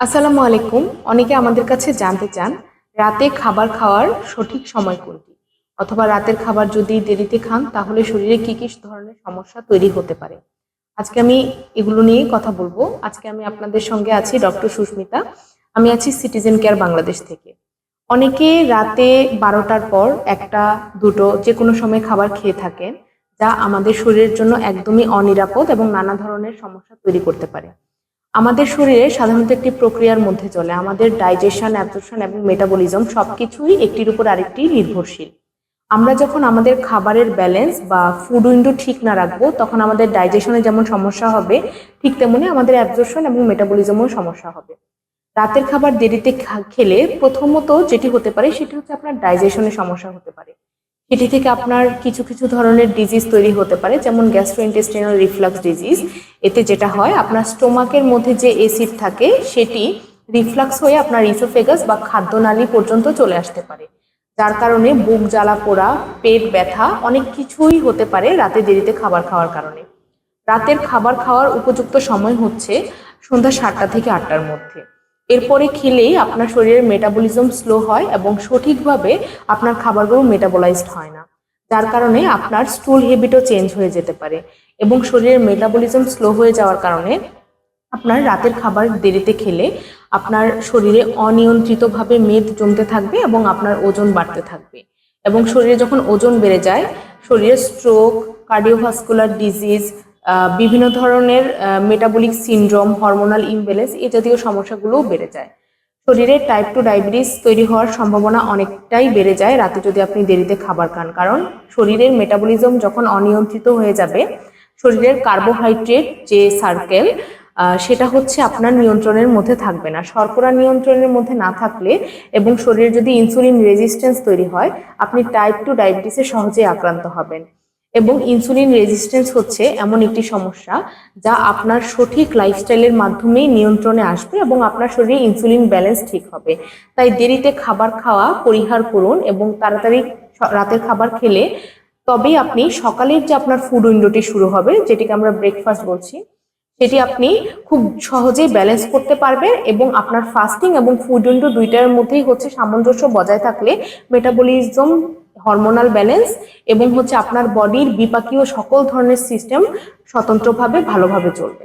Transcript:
আসসালামু আলাইকুম। অনেকে আমাদের কাছে জানতে চান রাতে খাবার খাওয়ার সঠিক সময় কোনটি, অথবা রাতের খাবার যদি দেরিতে খান তাহলে শরীরে কি কি ধরনের সমস্যা তৈরি হতে পারে। আজকে আমি এগুলো নিয়ে কথা বলবো। আজকে আমি আপনাদের সঙ্গে আছি ডক্টর সুস্মিতা। আমি আছি সিটিজেন কেয়ার বাংলাদেশ থেকে। অনেকে রাতে 12টার পর একটা দুটো যে কোনো সময় খাবার খেয়ে থাকেন, যা আমাদের শরীরের জন্য একদমই অনিরাপদ এবং নানা ধরনের সমস্যা তৈরি করতে পারে। আমাদের শরীরে সাধারণত একটি প্রক্রিয়ার মধ্যে চলে। আমাদের ডাইজেশন, অ্যাবজর্পশন এবং মেটাবলিজম সবকিছুই একটির উপর আরেকটি নির্ভরশীল। আমরা যখন আমাদের খাবারের ব্যালেন্স বা ফুড উইন্ডো ঠিক না রাখবো, তখন আমাদের ডাইজেশনে যেমন সমস্যা হবে, ঠিক তেমনি আমাদের অ্যাবজর্পশন এবং মেটাবলিজমেও সমস্যা হবে। রাতের খাবার দেরিতে খেলে প্রথমত যেটি হতে পারে সেটি হচ্ছে আপনার ডাইজেশনে সমস্যা হতে পারে। সেটি থেকে আপনার কিছু কিছু ধরনের ডিজিজ তৈরি হতে পারে, যেমন গ্যাস্ট্রোইন্টেস্টিনাল রিফ্লাক্স ডিজিজ। এতে যেটা হয়, আপনার স্টোমাকের মধ্যে যে অ্যাসিড থাকে সেটি রিফ্লাক্স হয়ে আপনার ইসোফেগাস বা খাদ্যনালী পর্যন্ত চলে আসতে পারে, যার কারণে বুক জ্বালা পোড়া, পেট ব্যথা অনেক কিছুই হতে পারে রাতে দেরিতে খাবার খাওয়ার কারণে। রাতের খাবার খাওয়ার উপযুক্ত সময় হচ্ছে সন্ধ্যা 7টা থেকে 8টার মধ্যে। এরপরে খেলেই আপনার শরীরের মেটাবলিজম স্লো হয় এবং সঠিকভাবে আপনার খাবারগুলো মেটাবলাইজড হয় না, যার কারণে আপনার স্টুল হ্যাবিটও চেঞ্জ হয়ে যেতে পারে। এবং শরীরের মেটাবলিজম স্লো হয়ে যাওয়ার কারণে আপনার রাতের খাবার দেরিতে খেলে আপনার শরীরে অনিয়ন্ত্রিতভাবে মেদ জমতে থাকবে এবং আপনার ওজন বাড়তে থাকবে। এবং শরীরে যখন ওজন বেড়ে যায়, শরীরে স্ট্রোক, কার্ডিওভাস্কুলার ডিজিজ, বিভিন্ন ধরনের মেটাবলিক সিনড্রোম, হরমোনাল ইমব্যালেন্স এই জাতীয় সমস্যাগুলোও বেড়ে যায়। শরীরে টাইপ 2 ডায়াবেটিস তৈরি হওয়ার সম্ভাবনা অনেকটাই বেড়ে যায় রাতে যদি আপনি দেরিতে খাবার খান, কারণ শরীরের মেটাবলিজম যখন অনিয়ন্ত্রিত হয়ে যাবে, শরীরের কার্বোহাইড্রেট যে সার্কেল সেটা হচ্ছে আপনার নিয়ন্ত্রণের মধ্যে থাকবে না। শর্করা নিয়ন্ত্রণের মধ্যে না থাকলে এবং শরীরে যদি ইনসুলিন রেজিস্ট্যান্স তৈরি হয়, আপনি টাইপ 2 ডায়াবেটিসে সহজেই আক্রান্ত হবেন। এবং ইনসুলিন রেজিস্ট্যান্স হচ্ছে এমন একটি সমস্যা যা আপনার সঠিক লাইফস্টাইলের মাধ্যমেই নিয়ন্ত্রণে আসবে এবং আপনার শরীরে ইনসুলিন ব্যালেন্স ঠিক হবে। তাই দেরিতে খাবার খাওয়া পরিহার করুন এবং তাড়াতাড়ি রাতের খাবার খেলে তবেই আপনি সকালের যে আপনার ফুড উইন্ডোটি শুরু হবে, যেটিকে আমরা ব্রেকফাস্ট বলছি, সেটি আপনি খুব সহজেই ব্যালেন্স করতে পারবেন। এবং আপনার ফাস্টিং এবং ফুড উইন্ডো দুইটার মধ্যেই হচ্ছে সামঞ্জস্য বজায় থাকলে মেটাবলিজম, হরমোনাল ব্যালেন্স এবং হচ্ছে আপনার বডির বিপাকীয় সকল ধরনের সিস্টেম স্বতন্ত্রভাবে ভালোভাবে চলবে।